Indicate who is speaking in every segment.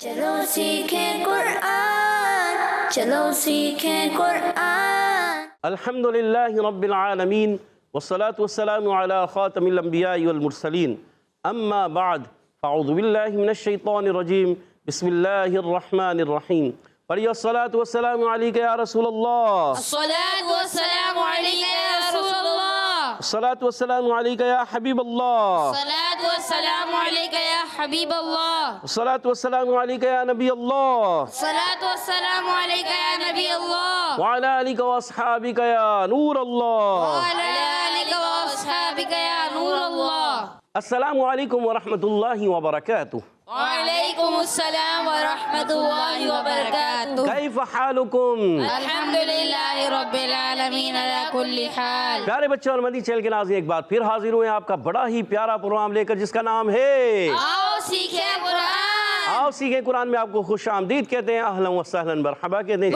Speaker 1: چلو سیکھیں قرآن، چلو سیکھیں قرآن۔
Speaker 2: الحمدللہ رب العالمین والصلاة والسلام علی خاتم الانبیاء والمرسلین، اما بعد فاعوذ باللہ من الشیطان الرجیم، بسم اللہ الرحمن الرحیم۔ پڑھیے الصلاة والسلام علیکہ یا رسول اللہ،
Speaker 3: الصلاة والسلام علیکہ یا رسول اللہ،
Speaker 2: الصلاة والسلام علیکہ یا حبیب اللہ،
Speaker 3: الصلاة والسلام علیکہ یا حبیب اللہ،
Speaker 2: الصلاة والسلام علیکہ یا نبی اللہ،
Speaker 3: الصلاة والسلام علیکہ یا نبی اللہ،
Speaker 2: وعلی آلک واصحابک یا نور اللہ۔
Speaker 3: وعلی آلک واصحابک یا نور اللہ۔
Speaker 2: السلام علیکم ورحمۃ اللہ وبرکاتہ۔
Speaker 3: وعلیکم السلام ورحمۃ اللہ وبرکاتہ۔
Speaker 2: کیف حالکم؟
Speaker 3: الحمدللہ رب العالمین علی کل حال۔
Speaker 2: پیارے بچوں اور مدنی چینل کے ناظرین، ایک بار پھر حاضر ہوئے ہیں آپ کا بڑا ہی پیارا پروگرام لے کر، جس کا نام ہے
Speaker 3: آؤ سیکھیں قرآن۔
Speaker 2: آؤ سیکھیں قرآن میں آپ کو خوش آمدید کہتے ہیں، اہلا و سہلا مرحبا کہتے ہیں۔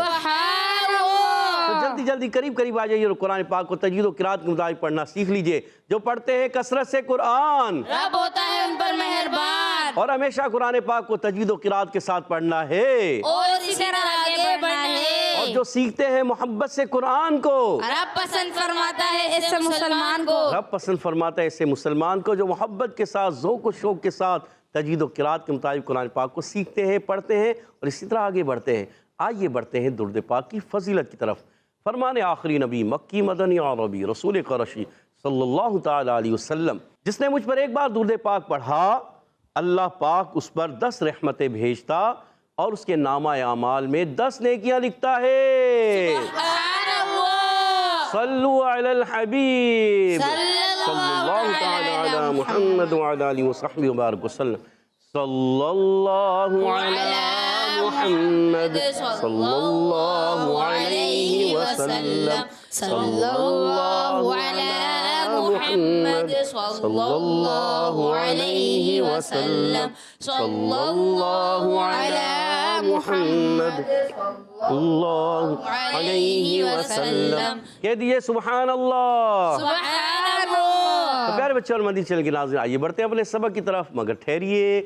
Speaker 2: تو جلدی جلدی قریب آ جائیے اور قرآن پاک کو تجوید و قرات کے مطابق پڑھنا سیکھ لیجئے۔ جو پڑھتے ہیں کثرت سے قرآن،
Speaker 3: رب ہوتا ہے ان پر مہربان،
Speaker 2: اور ہمیشہ قرآن پاک کو تجوید و قرات کے ساتھ پڑھنا ہے،
Speaker 3: اور اسی طرح آگے بڑھنا ہے۔
Speaker 2: اور جو سیکھتے ہیں محبت سے قرآن کو،
Speaker 3: رب پسند فرماتا ہے اس سے مسلمان کو،
Speaker 2: رب پسند فرماتا ہے اسے مسلمان کو، جو محبت کے ساتھ ذوق و شوق کے ساتھ تجوید و قرات کے مطابق قرآن پاک کو سیکھتے ہیں، پڑھتے ہیں اور اسی طرح آگے بڑھتے ہیں۔ آئیے بڑھتے ہیں درود پاک کی فضیلت کی طرف۔ فرمان آخری نبی مکی مدنی عربی رسول قرشی صلی اللہ تعالی علیہ وسلم، جس نے مجھ پر ایک بار درود پاک پڑھا، اللہ پاک اس پر 10 رحمتیں بھیجتا اور اس کے نامہ اعمال میں 10 نیکیاں لکھتا ہے۔
Speaker 3: سبحان اللہ،
Speaker 2: صلو علی الحبیب
Speaker 3: صلی
Speaker 2: اللہ تعالی علی محمد وعلی آلہ وصحبہ وبارک وسلم۔ صلی اللہ علی محمد صلی اللہ علیہ وسلم، صلی اللہ علی محمد صلی اللہ علیہ وسلم، صلی اللہ علی محمد صلی اللہ علیہ وسلم۔ کہہ دیئے سبحان اللہ۔
Speaker 3: سبحان اللہ۔
Speaker 2: تو پیارے بچے اور مدنی چینل کے ناظرین، آئیے بڑھتے ہیں اپنے سبق کی طرف، مگر ٹھہریے،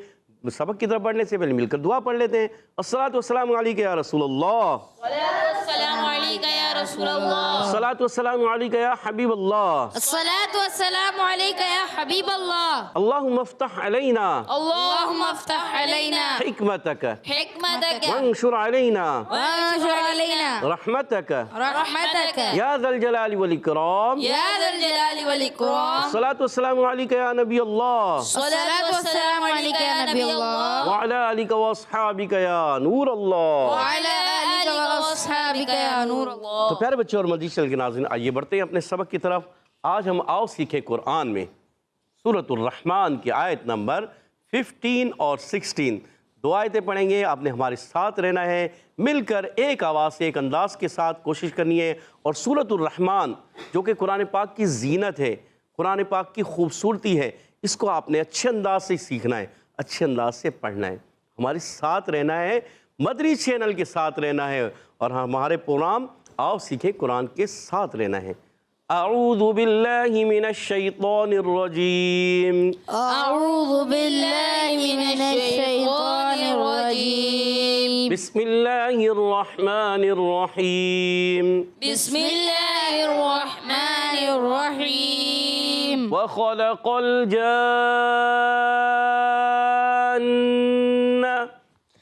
Speaker 2: سبق کی طرف بڑھنے سے پہلے مل کر دعا پڑھ لیتے ہیں۔ الصلاۃ والسلام علیکہ یا رسول اللہ،
Speaker 3: السلام علیکہ یا رسول اللہ،
Speaker 2: الصلاۃ والسلام علیکہ یا حبیب اللہ،
Speaker 3: الصلاة والسلام علیکہ یا حبیب اللہ،
Speaker 2: اللہم افتح علینا
Speaker 3: اللہم افتح علینا
Speaker 2: حکمتک
Speaker 3: حکمتک
Speaker 2: وانشر علینا
Speaker 3: وانشر علینا
Speaker 2: رحمتک
Speaker 3: رحمتک
Speaker 2: یا ذا الجلال والاکرام۔
Speaker 3: یا ذا الجلال والاکرام۔
Speaker 2: الصلاۃ والسلام علیکہ یا نبی اللہ،
Speaker 3: الصلاة والسلام علیکہ یا نبی اللہ،
Speaker 2: وعلی آلک واصحابک یا نور اللہ۔
Speaker 3: وعلی آلک واصحابک یا نور اللہ۔
Speaker 2: تو پیارے بچے اور مدنی چینل کے ناظرین، آئیے بڑھتے ہیں اپنے سبق کی طرف۔ آج ہم آؤ سیکھیں قرآن میں سورۃ الرحمن کی آیت نمبر 15 اور 16 دو آیتیں پڑھیں گے۔ آپ نے ہمارے ساتھ رہنا ہے، مل کر ایک آواز سے، ایک انداز کے ساتھ کوشش کرنی ہے، اور سورۃ الرحمن جو کہ قرآن پاک کی زینت ہے، قرآن پاک کی خوبصورتی ہے، اس کو آپ نے اچھے انداز سے سیکھنا ہے، اچھے انداز سے پڑھنا ہے، ہمارے ساتھ رہنا ہے، مدنی چینل کے ساتھ رہنا ہے، اور ہمارے پروگرام آؤ سیکھیں قرآن کے ساتھ رہنا ہے۔ اعوذ باللہ من الشیطان الرجیم،
Speaker 3: اعوذ باللہ من الشیطان الرجیم،
Speaker 2: بسم اللہ الرحمن الرحیم،
Speaker 3: بسم اللہ الرحمن الرحیم،
Speaker 2: وخلق الجان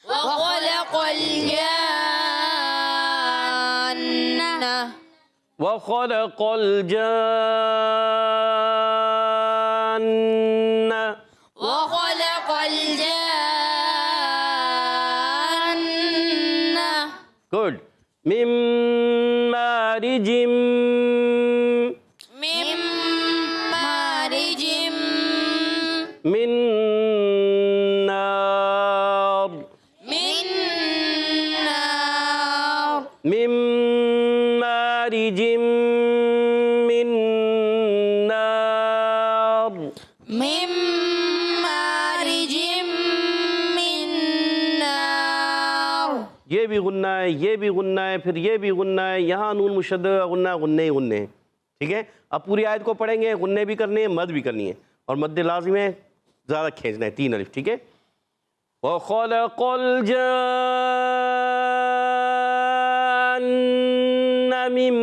Speaker 3: وخلق الجان
Speaker 2: وخلق الجان
Speaker 3: وخلق الجان
Speaker 2: گڈ من مارج
Speaker 3: من مارج
Speaker 2: من نار
Speaker 3: من نار
Speaker 2: من مارج من نار
Speaker 3: من مارج من نار۔
Speaker 2: یہ بھی غنہ ہے، یہ بھی غنہ ہے، پھر یہ بھی غنہ ہے، یہاں نون مشدد غنہ، غنہ ہی غنہ ہے، ٹھیک ہے۔ اب پوری آیت کو پڑھیں گے، غنے بھی کرنے ہیں، مد بھی کرنی ہے، اور مد لازم ہے، زیادہ کھینچنا ہے، 3 الف، ٹھیک ہے۔ وَخَلَقَ الْجَانَّ مِن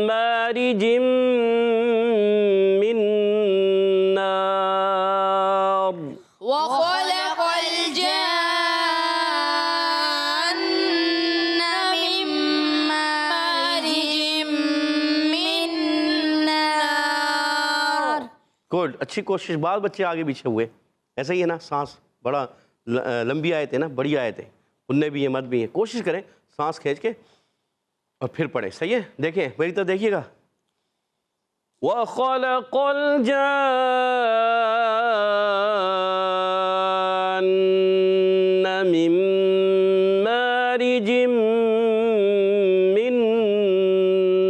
Speaker 2: مَّارِجٍ مِّن نَّارٍ
Speaker 3: وخلق الجان من مارج من نار.
Speaker 2: گڈ، اچھی کوشش. بعض بچے آگے پیچھے ہوئے. ایسا ہی ہے نا، سانس بڑا لمبی آیت ہے نا، بڑی آیت ہے، اننے بھی ہیں مد بھی ہیں. کوشش کریں سانس کھینچ کے اور پھر پڑھیں. صحیح ہے؟ دیکھیں میری طرف دیکھیے گا. وَخَلَقَ الْجَانَّ مِن مَّارِجٍ مِّن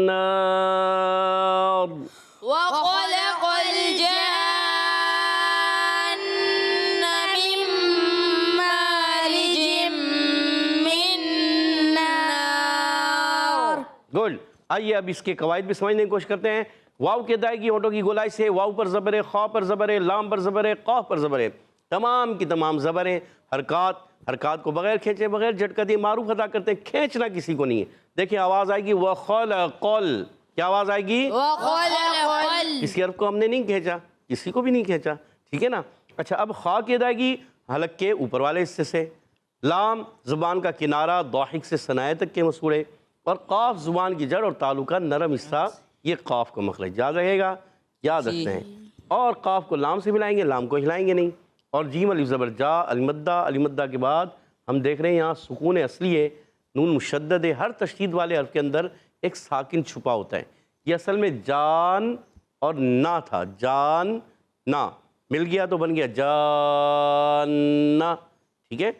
Speaker 2: نَّارٍ
Speaker 3: وخلق الجان من مارج من نار.
Speaker 2: گڈ. آئیے اب اس کے قواعد بھی سمجھنے کی کوشش کرتے ہیں. واو کی ادائیگی ہونٹوں کی گولائی سے. واو پر زبر ہے، خا پر زبر ہے، لام پر زبر ہے، قاف پر زبر ہے. تمام کی تمام زبر ہیں. حرکات کو بغیر کھینچے، بغیر جھٹکا دیے معروف ادا کرتے ہیں. کھینچنا کسی کو نہیں ہے. دیکھیں آواز آئے گی وَخَلَقَ. کیا آواز آئے گی؟
Speaker 3: وخلق
Speaker 2: کسی حرف کو ہم نے نہیں کھینچا، کسی کو بھی نہیں کھینچا. ٹھیک ہے نا؟ اچھا، اب خا کی ادائیگی حلق کے اوپر والے حصے سے. لام زبان کا کنارہ ضاحک سے ثنائے تک کے مسوڑے. اور قاف زبان کی جڑ اور تالو کا نرم حصہ. یہ قاف کا مخرج یاد رہے گا، یاد رکھتے ہیں. اور قاف کو لام سے ملائیں گے، لام کو ہلائیں گے نہیں. اور جیم الف زبر جا، المدہ کے بعد ہم دیکھ رہے ہیں یہاں سکون اصلی ہے، نون مشدد ہے. ہر تشدید والے حرف کے اندر ایک ساکن چھپا ہوتا ہے. یہ اصل میں جان اور نا تھا. جان نا مل گیا تو بن گیا جانا. ٹھیک ہے،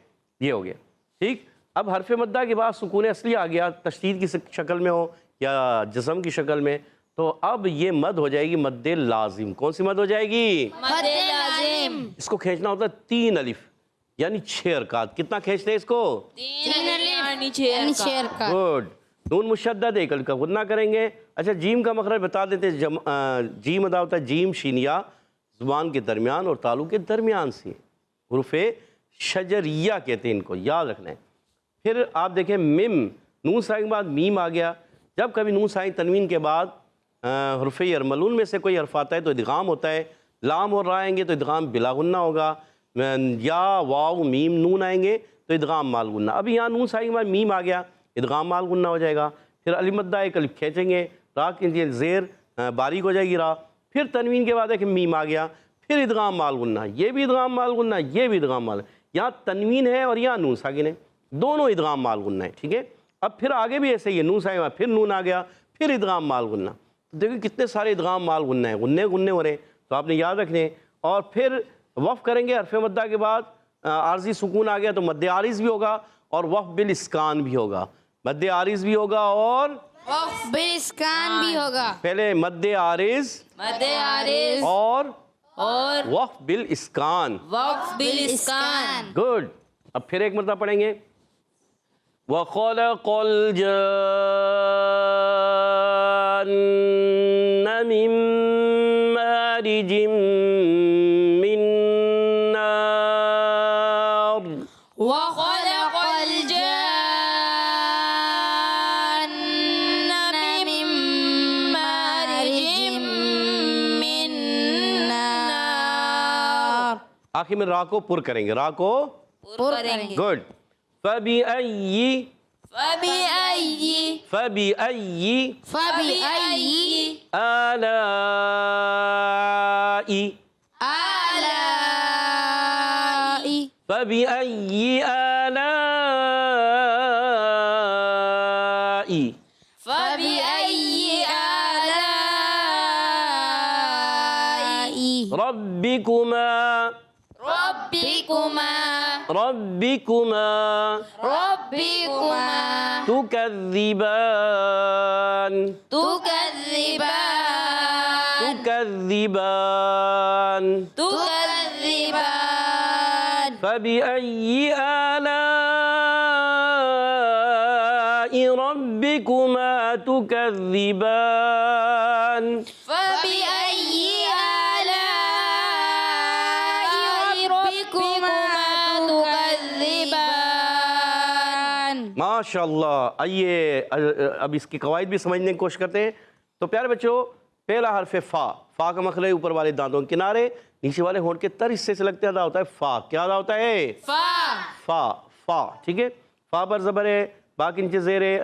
Speaker 2: یہ ہو گیا. ٹھیک. اب حرف مدہ کے بعد سکون اصلی آ گیا، تشدید کی شکل میں ہو یا جزم کی شکل میں، تو اب یہ مد ہو جائے گی مد لازم. کون سی مد ہو جائے گی؟
Speaker 3: مد لازم.
Speaker 2: اس کو کھینچنا ہوتا ہے 3 الف یعنی 6 حرکات. کتنا کھینچتے ہیں اس کو؟
Speaker 3: 3 الف نیچے کا.
Speaker 2: گڈ. نون مشدد ایک الف کا غنہ کریں گے. اچھا، جیم کا مخرج بتا دیتے ہیں. جیم ادا ہوتا ہے جیم شین یا، زبان کے درمیان اور تالو کے درمیان سے. حروف شجریہ کہتے ہیں ان کو، یاد رکھنا ہے. پھر آپ دیکھیں مم، نون ساکن کے بعد میم آ گیا. جب کبھی نون ساکن تنوین کے بعد حروف یرملون میں سے کوئی حرف آتا ہے تو ادغام ہوتا ہے. لام اور را آئیں گے تو ادغام بلا غنہ ہوگا. یا واو میم نون آئیں گے تو ادغام مال غنہ. اب یہاں نون ساکن کے بعد میم آ گیا، ادغام مال غنہ ہو جائے گا. پھر الف مدہ ایک الف کھینچیں گے، را کی زیر باریک ہو جائے گی را. پھر تنوین کے بعد ایک میم آ گیا، پھر ادغام مال غنہ. یہ بھی ادغام مال غنہ، یہ بھی ادغام مال. یہاں تنوین ہے اور یہاں نون ساکن ہے، دونوں ادغام مال غنہ ہے. ٹھیک ہے. اب پھر آگے بھی ایسے ہی ہے، نون ساکن پھر نون آ گیا، پھر ادغام مال غنہ. دیکھیں کتنے سارے ادغام مال غنہ ہیں، غنے ہو رہے ہیں، تو آپ نے یاد رکھنے. اور پھر وقف کریں گے حرف مدہ کے بعد. عارضی سکون آ گیا تو مد عارض بھی ہوگا اور وقف بالاسکان بھی ہوگا. مد عارض بھی ہوگا اور
Speaker 3: وقف بالاسکان بھی ہوگا.
Speaker 2: پہلے مد عارض
Speaker 3: مد عارض
Speaker 2: اور
Speaker 3: اور
Speaker 2: وقف بالاسکان.
Speaker 3: وقف بالاسکان.
Speaker 2: گڈ. اب پھر ایک مرتبہ پڑھیں گے. وَخَلَقَ الْجَانَّ مِن مَّارِجٍ مِّن نَّارٍ
Speaker 3: وخلق الجان من مارج من نار.
Speaker 2: آخر میں را کو پر کریں گے، را کو
Speaker 3: پر کریں گے.
Speaker 2: گڈ. فَبِأَيِّ
Speaker 3: فبأي
Speaker 2: آلاء
Speaker 3: آلاء
Speaker 2: فبأي آلاء
Speaker 3: فبأي آلاء
Speaker 2: ربكما تكذبان فبأي آلاء ربكما تكذبان
Speaker 3: فبأي آلاء ربكما
Speaker 2: ماشاء اللہ. آئیے اب اس کی قواعد بھی سمجھنے کی کوشش کرتے ہیں. تو پیارے بچوں پہلا حرف فا. فا کا مخرج اوپر والے دانتوں کے کنارے نیچے والے ہونٹ کے تر حصے سے لگتے ادا ہوتا ہے فا. کیا ادا ہوتا ہے؟
Speaker 3: فا.
Speaker 2: فا. فا ٹھیک ہے. فا پر زبر ہے, با کے نیچے زیر ہے,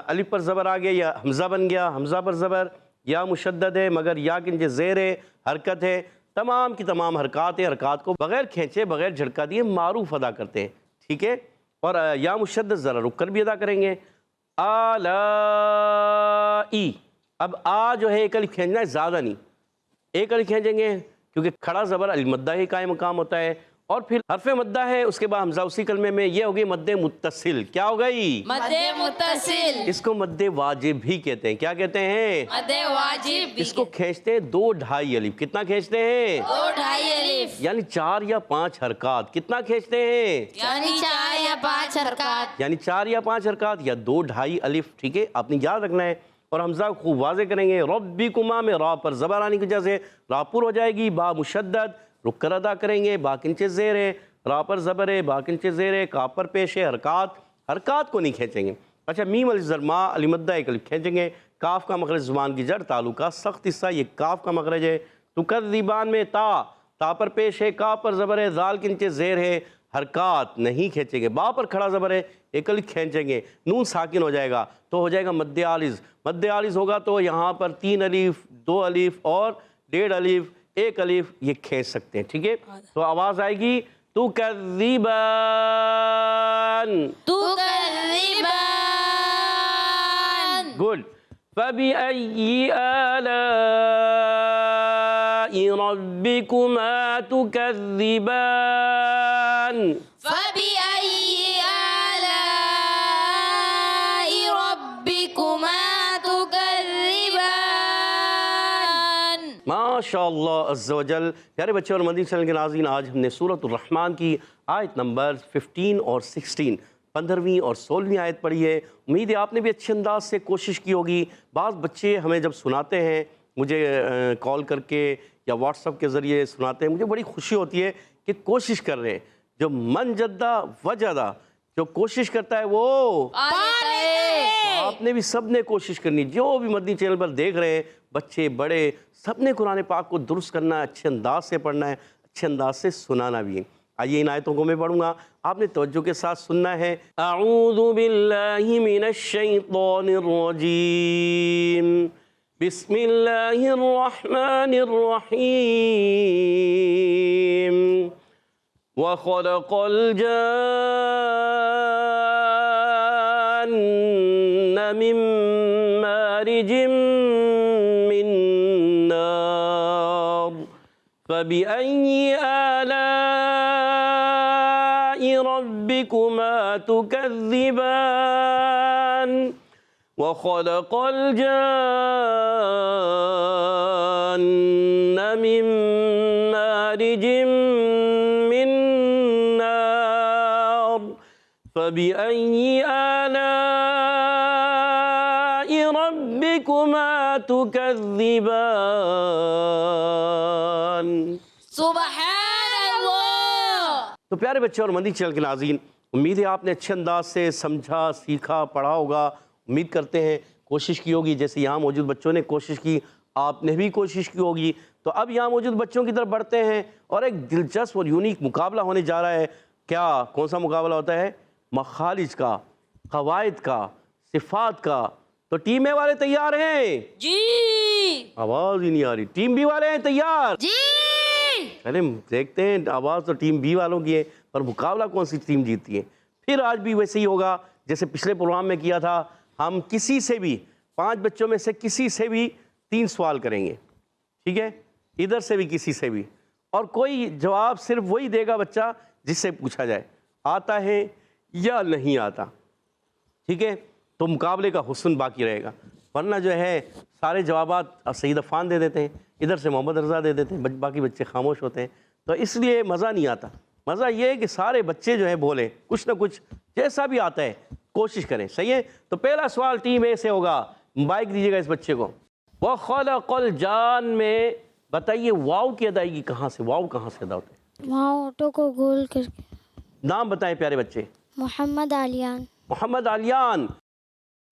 Speaker 2: الف پر زبر آ گیا یا حمزہ بن گیا, حمزہ پر زبر, یا مشدد ہے مگر یا کے نیچے زیر ہے, حرکت ہے. تمام کی تمام حرکات ہیں, حرکات کو بغیر کھینچے بغیر جھٹکا دیے معروف ادا کرتے ہیں. ٹھیک ہے. اور یا مشدد ذرا رک کر بھی ادا کریں گے. آلائی. اب آ جو ہے ایک الف کھینچنا ہے, زیادہ نہیں, ایک الف کھینچیں گے کیونکہ کھڑا زبر المدہ ہی قائم مقام ہوتا ہے. اور پھر حرف مدہ ہے, اس کے بعد حمزہ اسی کلمے میں, یہ ہوگی مد متصل. کیا ہو گئی؟
Speaker 3: مد متصل.
Speaker 2: اس کو مد واجب بھی کہتے ہیں. کیا کہتے ہیں؟
Speaker 3: مد واجب بھی.
Speaker 2: اس کو کھینچتے ہیں 2-2.5 الف. کتنا کھینچتے ہیں؟
Speaker 3: 2-2.5 الف.
Speaker 2: یعنی 4 یا 5 حرکات. کتنا کھینچتے ہیں؟
Speaker 3: یعنی 4 یا 5 حرکات.
Speaker 2: یعنی 4 یا 5 حرکات یا 2-2.5 الف. ٹھیک ہے, آپ نے یاد رکھنا ہے. اور حمزہ کو خوب واضح کریں گے. ربکما میں را پر زبر آنے کی وجہ سے را پر ہو جائے گی. با مشدد رک کر ادا کریں گے. با کے نیچے زیر ہے, را پر زبر ہے, با کے نیچے زیر ہے, کا پر پیش ہے. حرکات کو نہیں کھینچیں گے. اچھا میم الف زر ما المدہ ایک الف کھینچیں گے. کاف کا مخرج زبان کی جڑ تالو کا سخت حصہ, یہ کاف کا مخرج ہے. تکذبان میں تا پر پیش ہے, کا پر زبر ہے, ذال کے نیچے زیر ہے. حرکات نہیں کھینچیں گے. با پر کھڑا زبر ہے, ایک الف کھینچیں گے, نون ساکن ہو جائے گا تو ہو جائے گا مد عارض. مد عارض ہوگا تو یہاں پر 3 الف 2 الف اور 1.5 الف 1 الف یہ کھینچ سکتے ہیں. ٹھیک ہے, تو آواز آئے گی تکذبان. گڈ. فَبِأَيِّ آلَاءِ رَبِّكُمَا تُكَذِّبَانِ.
Speaker 3: فَبِأَيِّ آلَاءِ رَبِّكُمَا تُكَذِّبَانِ.
Speaker 2: ماشاء اللہ عز و جل. پیارے بچے اور مدنی چینل کے ناظرین, آج ہم نے سورۃ الرحمن کی آیت نمبر 15 اور 16 15ویں اور 16ویں آیت پڑھی ہے. امید ہے آپ نے بھی اچھے انداز سے کوشش کی ہوگی. بعض بچے ہمیں جب سناتے ہیں, مجھے کال کر کے یا واٹس ایپ کے ذریعے سناتے ہیں, مجھے بڑی خوشی ہوتی ہے کہ کوشش کر رہے ہیں. جو من جدہ وجدہ, جو کوشش کرتا ہے وہ آپ نے بھی سب نے کوشش کرنی. جو بھی مدنی چینل پر دیکھ رہے ہیں بچے بڑے سب نے قرآن پاک کو درست کرنا ہے, اچھے انداز سے پڑھنا ہے, اچھے انداز سے سنانا بھی ہے. آئیے ان آیتوں کو میں پڑھوں گا, آپ نے توجہ کے ساتھ سننا ہے. اعوذ باللہ من الشیطان الرجیم, بسم اللہ الرحمن الرحیم. وخلق الجان من مارج من نار. فبأي آلاء ربكما تكذبان. وخلق الجان من مارج من نار. فبأي آلاء ربكما تكذبان.
Speaker 3: سبحان اللہ.
Speaker 2: تو پیارے بچے اور مدنی چینل کے ناظرین, امید ہے آپ نے اچھے انداز سے سمجھا, سیکھا, پڑھا ہوگا. امید کرتے ہیں کوشش کی ہوگی, جیسے یہاں موجود بچوں نے کوشش کی آپ نے بھی کوشش کی ہوگی. تو اب یہاں موجود بچوں کی طرف بڑھتے ہیں اور ایک دلچسپ اور یونیک مقابلہ ہونے جا رہا ہے. کیا کون سا مقابلہ ہوتا ہے؟ مخارج کا, قواعد کا, صفات کا. تو ٹیم اے والے تیار ہیں؟
Speaker 3: جی.
Speaker 2: آواز ہی نہیں آ رہی. ٹیم بی والے ہیں تیار؟
Speaker 3: جی.
Speaker 2: چلیں دیکھتے ہیں, آواز تو ٹیم بی والوں کی ہے پر مقابلہ کون سی ٹیم جیتتی ہے. پھر آج بھی ویسے ہی ہوگا جیسے پچھلے پروگرام میں کیا تھا. ہم کسی سے بھی 5 بچوں میں سے کسی سے بھی 3 سوال کریں گے. ٹھیک ہے, ادھر سے بھی کسی سے بھی, اور کوئی جواب صرف وہی دے گا بچہ جس سے پوچھا جائے آتا ہے یا نہیں آتا. ٹھیک ہے, تو مقابلے کا حسن باقی رہے گا. ورنہ جو ہے سارے جوابات سعید عفان دے دیتے ہیں, ادھر سے محمد رضا دے دیتے ہیں, باقی بچے خاموش ہوتے ہیں. تو اس لیے مزہ نہیں آتا. مزہ یہ ہے کہ سارے بچے جو ہیں بولیں, کچھ نہ کچھ جیسا بھی آتا ہے کوشش کریں. صحیح ہے, تو پہلا سوال ٹیم اے سے ہوگا. مائک دیجیے گا اس بچے کو. وَخَلَقَ الْجَانَ میں بتائیے واو کی ادائیگی کہاں سے, واو کہاں سے ادا ہوتے ہیں؟
Speaker 4: وہاں اونٹوں کو گول کر کے.
Speaker 2: نام بتائیں پیارے بچے.
Speaker 4: محمد عالیان.
Speaker 2: محمد علیان،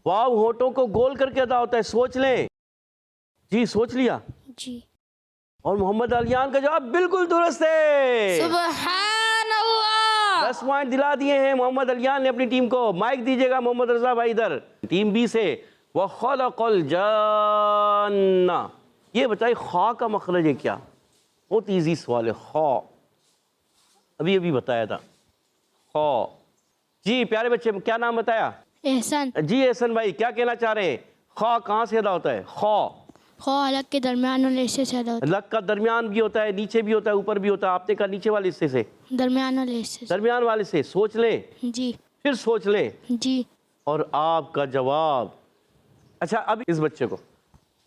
Speaker 2: واو ہونٹوں کو گول کر کے ادا ہوتا ہے، سوچ لیں. جی سوچ لیا.
Speaker 1: جی.
Speaker 2: اور محمد علیان کا جواب بالکل درست ہے.
Speaker 3: سبحان اللہ.
Speaker 2: 10 پوائنٹ دلا دیے ہیں محمد علیان نے اپنی ٹیم کو. مائک دیجیے گا محمد رضا بھائی ادھر. ٹیم بی سے وَخَلَقَ الْجَانَّ، یہ بتائیے خا کا مخرج ہے کیا؟ بہت ایزی سوال ہے. خا ابھی بتایا تھا. خا. جی پیارے بچے کیا نام بتایا؟
Speaker 4: احسان.
Speaker 2: جی احسن بھائی کیا کہنا چاہ رہے ہیں؟ خا کہاں سے ادا ہوتا ہے؟ خا
Speaker 4: خو حلق کے درمیان والے حصے سے ادا ہوتا
Speaker 2: لک کا درمیان بھی ہوتا ہے، نیچے بھی ہوتا ہے، اوپر بھی ہوتا ہے. آپ نے کہا نیچے والے حصے سے،
Speaker 4: ہے درمیان والے حصے سے.
Speaker 2: درمیان والے سے. سوچ لیں،
Speaker 4: جی.
Speaker 2: پھر سوچ لیں.
Speaker 4: جی.
Speaker 2: اور آپ کا جواب. اچھا اب اس بچے کو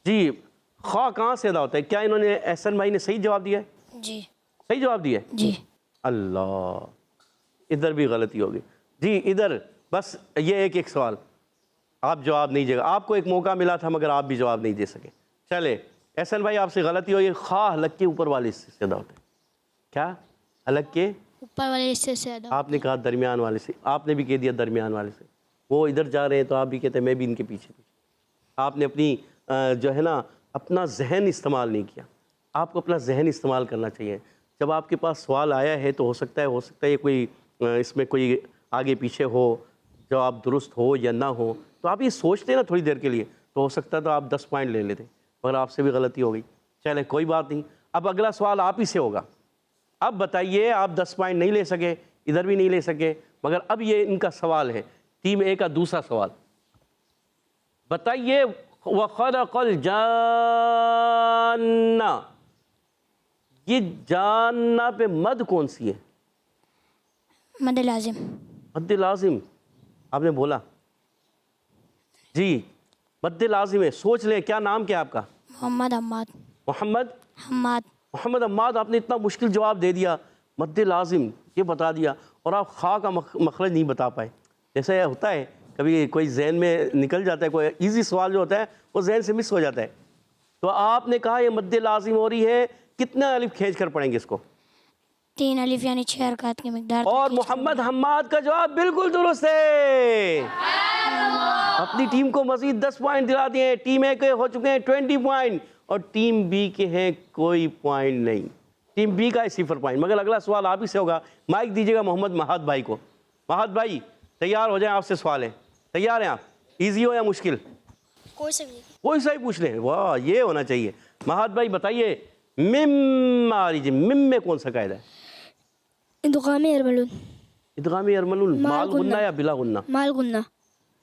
Speaker 2: جی خواہ کہاں سے ادا ہوتا ہے؟ کیا انہوں نے احسن بھائی نے صحیح جواب دیا ہے؟
Speaker 1: جی.
Speaker 2: صحیح جواب دیا ہے؟
Speaker 1: جی.
Speaker 2: اللہ ادھر بھی غلطی ہوگی. جی ادھر بس یہ ایک سوال آپ جواب نہیں دے گا. آپ کو ایک موقع ملا تھا مگر آپ بھی جواب نہیں دے سکے. چلے احسن بھائی آپ سے غلطی ہوئی. خواہ حلق کے اوپر والے حصے سے ادا ہوتا ہے. کیا؟ حلق کے
Speaker 4: اوپر والے حصے سے ادا.
Speaker 2: آپ نے کہا درمیان والے سے. آپ نے بھی کہہ دیا درمیان والے سے. وہ ادھر جا رہے ہیں تو آپ بھی کہتے ہیں میں بھی ان کے پیچھے. آپ نے اپنی جو ہے نا اپنا ذہن استعمال نہیں کیا. آپ کو اپنا ذہن استعمال کرنا چاہیے. جب آپ کے پاس سوال آیا ہے تو ہو سکتا ہے کوئی اس میں کوئی آگے پیچھے ہو، جواب درست ہو یا نہ ہو، تو آپ یہ سوچتے نا تھوڑی دیر کے لیے تو ہو سکتا ہے تو آپ 10 پوائنٹ لے لیتے، مگر آپ سے بھی غلطی ہو گئی. چلے کوئی بات نہیں. اب اگلا سوال آپ ہی سے ہوگا. اب بتائیے آپ 10 پوائنٹ نہیں لے سکے، ادھر بھی نہیں لے سکے، مگر اب یہ ان کا سوال ہے ٹیم اے کا دوسرا سوال. بتائیے وَخَلَقَ الْجَانَّ، یہ جاننا پہ مد کون سی ہے؟
Speaker 1: مد لازم.
Speaker 2: مد لازم آپ نے بولا. جی مد لازم ہے. سوچ لیں کیا نام کیا آپ کا؟
Speaker 1: محمد حماد.
Speaker 2: محمد
Speaker 1: حماد.
Speaker 2: محمد حماد. آپ نے اتنا مشکل جواب دے دیا. مد لازم یہ بتا دیا اور آپ خا کا مخرج نہیں بتا پائے. جیسے ہوتا ہے کبھی کوئی ذہن میں نکل جاتا ہے، کوئی ایزی سوال جو ہوتا ہے وہ ذہن سے مس ہو جاتا ہے. تو آپ نے کہا یہ مد لازم ہو رہی ہے، کتنا الف کھینچ کر پڑھیں گے اس کو؟
Speaker 1: 3 الف یعنی 6 حرکات کی مقدار.
Speaker 2: اور محمد حماد کا جواب بالکل درست ہے. اپنی ٹیم کو مزید 10 پوائنٹ دلا دیے ہیں. ٹیم اے کے ہو چکے ہیں 20 پوائنٹ اور ٹیم بی کے ہیں کوئی پوائنٹ نہیں. ٹیم بی کا ہے 0 پوائنٹ. مگر اگلا سوال آپ ہی سے ہوگا. مائک دیجیے گا محمد مہاد بھائی کو. مہاد بھائی تیار ہو جائیں، آپ سے سوال ہے. تیار ہیں آپ؟ ایزی ہو یا مشکل؟
Speaker 1: کوئی سے بھی.
Speaker 2: کوئی سا ہی پوچھ لیں. واہ یہ ہونا چاہیے. مہاد بھائی بتائیے مم آریجی، مم میں کون سا قاعدہ ہے؟
Speaker 4: ادغامی ارملون.
Speaker 2: ادغامی ارملون مال غنہ یا بلا غنہ؟
Speaker 4: مال غنہ.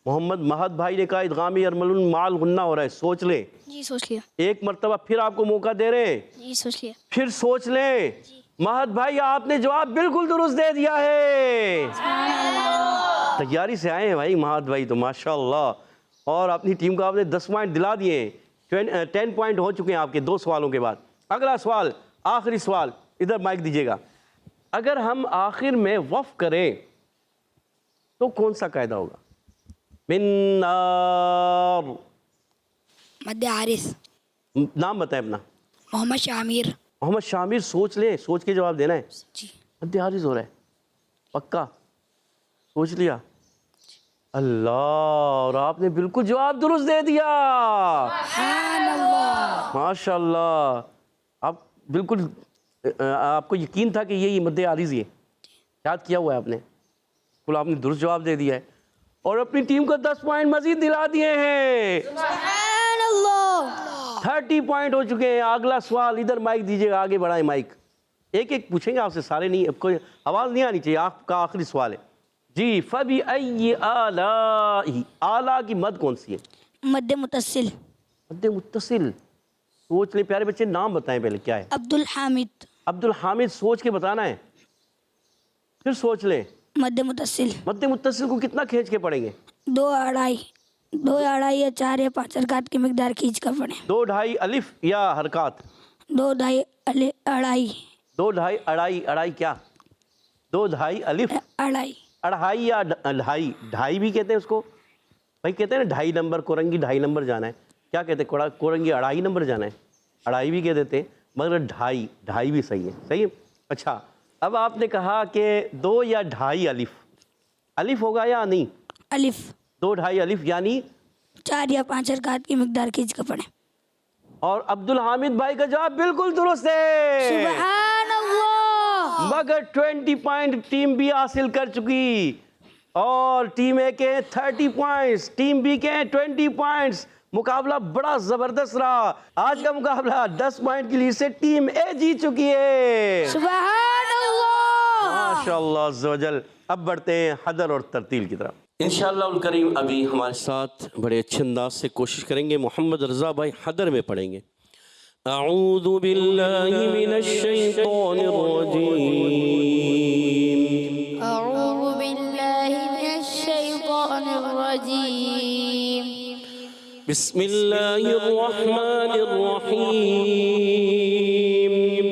Speaker 2: محمد مہاد بھائی نے کہا ادغامی ارملون مال غنہ ہو رہا ہے. سوچ لیں.
Speaker 4: جی سوچ لیا.
Speaker 2: ایک مرتبہ پھر آپ کو موقع دے رہے ہیں.
Speaker 4: جی سوچ لیا.
Speaker 2: پھر سوچ لیں. مہاد بھائی آپ نے جواب بالکل درست دے دیا ہے. تیاری سے آئے ہیں بھائی مہاد بھائی تو ماشاء اللہ. اور اپنی ٹیم کو آپ نے 10 پوائنٹ دلا دیے ہیں. 10 پوائنٹ ہو چکے ہیں آپ کے 2 سوالوں کے بعد. اگلا سوال آخری سوال. ادھر مائک دیجیے گا. اگر ہم آخر میں وقف کریں تو کون سا قاعدہ ہوگا؟ من نار.
Speaker 4: مد عارض.
Speaker 2: نام بتائیں اپنا.
Speaker 4: محمد شامیر.
Speaker 2: محمد شامیر. سوچ لیں، سوچ کے جواب دینا ہے.
Speaker 4: جی.
Speaker 2: مد عارض ہو رہا ہے پکا؟ سوچ لیا؟ اللہ. اور آپ نے بالکل جواب درست دے دیا. ماشاء اللہ. آپ بالکل آپ کو یقین تھا کہ یہ مد عارض ہی ہے. یاد کیا ہوا ہے آپ نے. بالکل آپ نے درست جواب دے دیا ہے اور اپنی ٹیم کو 10 پوائنٹ مزید دلا دیے ہیں.
Speaker 1: سبحان اللہ.
Speaker 2: 30 پوائنٹ ہو چکے ہیں. اگلا سوال ادھر مائک دیجیے گا، آگے بڑھائیں مائک. ایک ایک پوچھیں گے آپ سے، سارے نہیں، کوئی آواز نہیں آنی چاہیے. آپ کا آخری سوال ہے. جی فَبِأَيِّ آلَاءِ، آلہ کی مد کون سی ہے؟
Speaker 4: مد متصل.
Speaker 2: مد متصل. سوچ لیں پیارے بچے. نام بتائیں پہلے کیا ہے؟
Speaker 4: عبد الحامد.
Speaker 2: عبد الحامد. سوچ کے بتانا ہے. پھر سوچ لیں.
Speaker 4: مد متصل.
Speaker 2: مد متصل کو کتنا کھینچ کے پڑھیں گے؟
Speaker 4: 2 اڑائی یا 4 یا 5 حرکات کی مقدار کھینچ کر پڑھیں.
Speaker 2: 2 ڈھائی الف یا حرکات؟
Speaker 4: 2 ڈھائی اڑائی.
Speaker 2: 2 ڈھائی اڑائی. اڑائی کیا؟ 2 ڈھائی الف
Speaker 4: اڑائی.
Speaker 2: اڑھائی یا ڈھائی؟ ڈھائی بھی کہتے ہیں اس کو بھائی. کہتے ہیں نا 2.5 نمبر کورنگی 2.5 نمبر جانا ہے. کیا کہتے ہیں؟ کورنگی 2.5 نمبر جانا ہے. اڑائی بھی کہہ دیتے ہیں مگر ڈھائی بھی صحیح ہے. صحیح ہے. اچھا اب آپ نے کہا کہ 2 یا 2.5 الف ہوگا یا نہیں؟
Speaker 4: الف
Speaker 2: 2.5 الف یعنی
Speaker 4: 4 یا 5 حرکات کی مقدار کھینچ کر پڑھیں.
Speaker 2: اور عبد الحامد بھائی کا جواب بالکل درست ہے.
Speaker 1: سبحان اللہ.
Speaker 2: مگر 20 پوائنٹ ٹیم بی حاصل کر چکی اور ٹیم اے کے 30 پوائنٹس، ٹیم بی کے 20 پوائنٹس. مقابلہ بڑا زبردست رہا. آج کا مقابلہ 10 پوائنٹ کی لیڈ سے ٹیم اے جیت چکی ہے.
Speaker 1: سبحان اللہ.
Speaker 2: ماشاءاللہ عز و جل. اب بڑھتے ہیں حدر اور ترتیل کی طرف. انشاءاللہ الکریم ابھی ہمارے ساتھ بڑے اچھے انداز سے کوشش کریں گے. محمد رضا بھائی حدر میں پڑھیں گے. اعوذ باللہ من الشیطان الرجیم.
Speaker 3: أعوذ بالله من الشيطان الرجيم.
Speaker 2: بسم اللہ الرحمن الرحیم.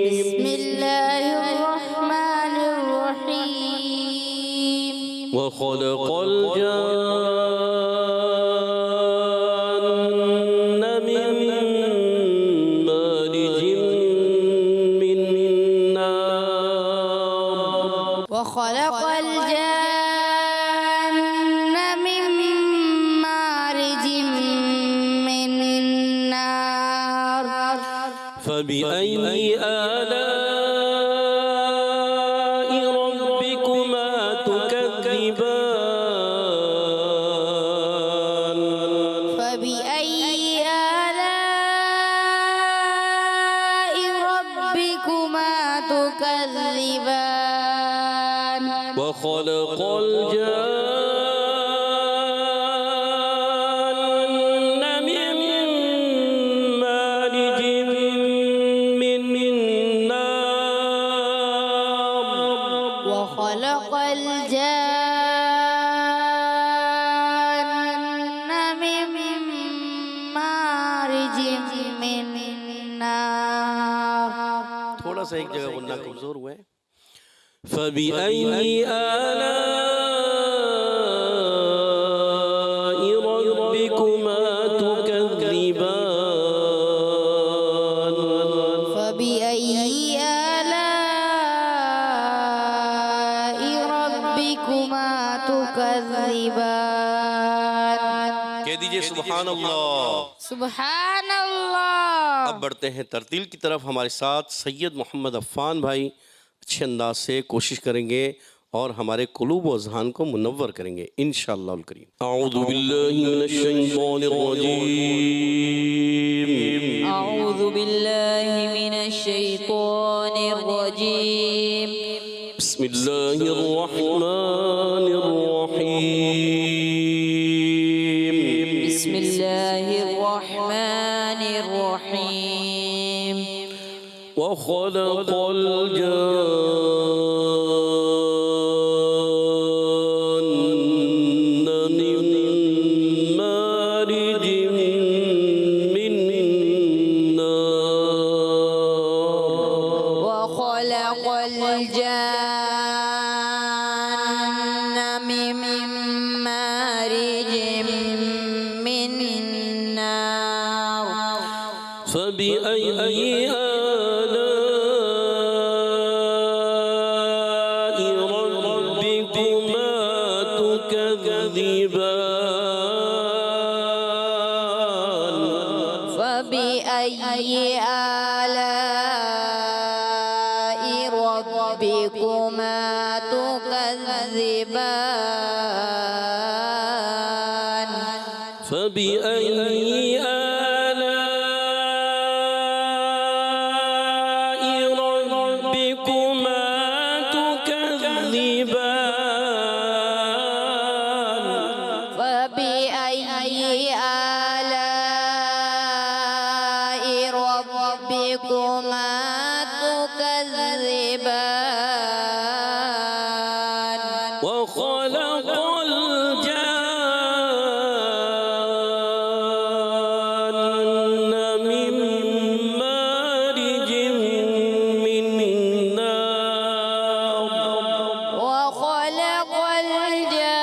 Speaker 3: بسم الله الرحمن الرحيم.
Speaker 2: وخلق الجان من مارج من نار.
Speaker 3: وخلق الجان من مارج من نار.
Speaker 2: فبأي آلاء ربكما تكذبان.
Speaker 3: فبأي آلاء ربكما تكذبان.
Speaker 2: وخلق الجان من مارج من نار.
Speaker 3: وخلق الجان من مارج من نار.
Speaker 2: تھوڑا سا ایک جگہ غنہ کمزور ہوا ہے. فبأي آلاء ربكما تكذبان.
Speaker 3: فبأي آلاء ربكما تكذبان.
Speaker 2: کہہ دیجئے سبحان اللہ.
Speaker 3: سبحان اللہ.
Speaker 2: اب بڑھتے ہیں ترتیل کی طرف. ہمارے ساتھ سید محمد عفان بھائی اچھے انداز سے کوشش کریں گے اور ہمارے قلوب و اذہان کو منور کریں گے انشاءاللہ الکریم. اعوذ باللہ من الشیطان الرجیم.
Speaker 3: أعوذ بالله من الشيطان الرجيم.
Speaker 2: بسم اللہ الرحمن الرحیم.
Speaker 3: بسم الله الرحمن الرحيم.
Speaker 2: وخلق الجان من مارج من نار.
Speaker 3: وخلق الجان من مارج من نار.
Speaker 2: فبأي آلاء ربكما تكذبان.
Speaker 3: فبأي آلاء ربكما تكذبان.
Speaker 2: فبأي آلاء ربكما تكذبان.
Speaker 3: فبأي آلاء ربكما تكذبان.
Speaker 2: وخلق الجان من مارج من نار.
Speaker 3: وخلق الجان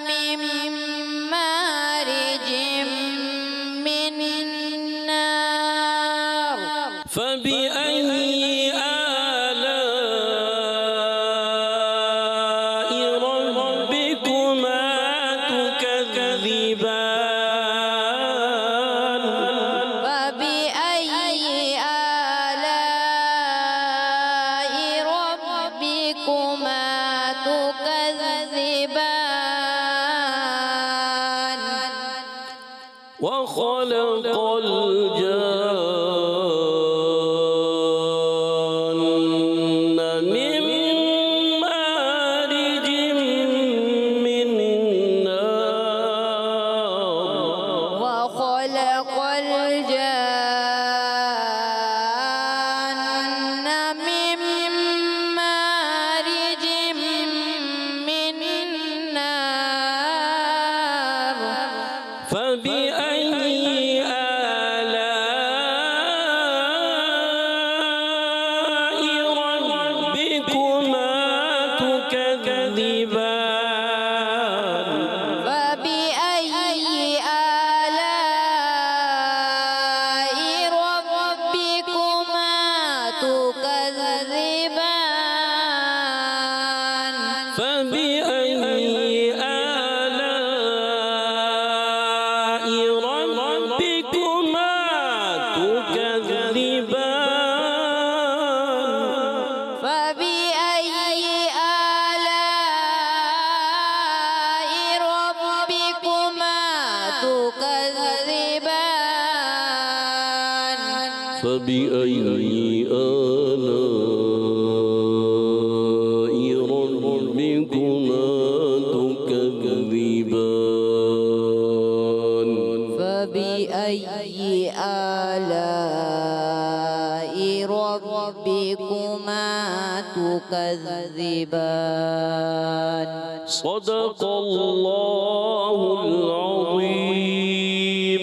Speaker 3: من مارج من نار.
Speaker 2: فبأي آلاء
Speaker 3: تكذبان
Speaker 2: وخلق الجان من مارج من نار
Speaker 3: وخلق الجان من مارج من نار
Speaker 2: فبأي آلاء ربكما تكذبان
Speaker 3: فبأي آلاء ربكما تكذبان
Speaker 2: فبأي آلاء ربكما تكذبان
Speaker 3: فبأي آلاء ربكما تكذبان
Speaker 2: فبأي آلاء ربكما تكذبان
Speaker 3: فبأي آلاء ربكما تكذبان
Speaker 2: صدق الله العظيم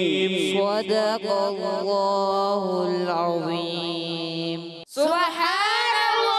Speaker 3: صدق الله العظيم سبحان الله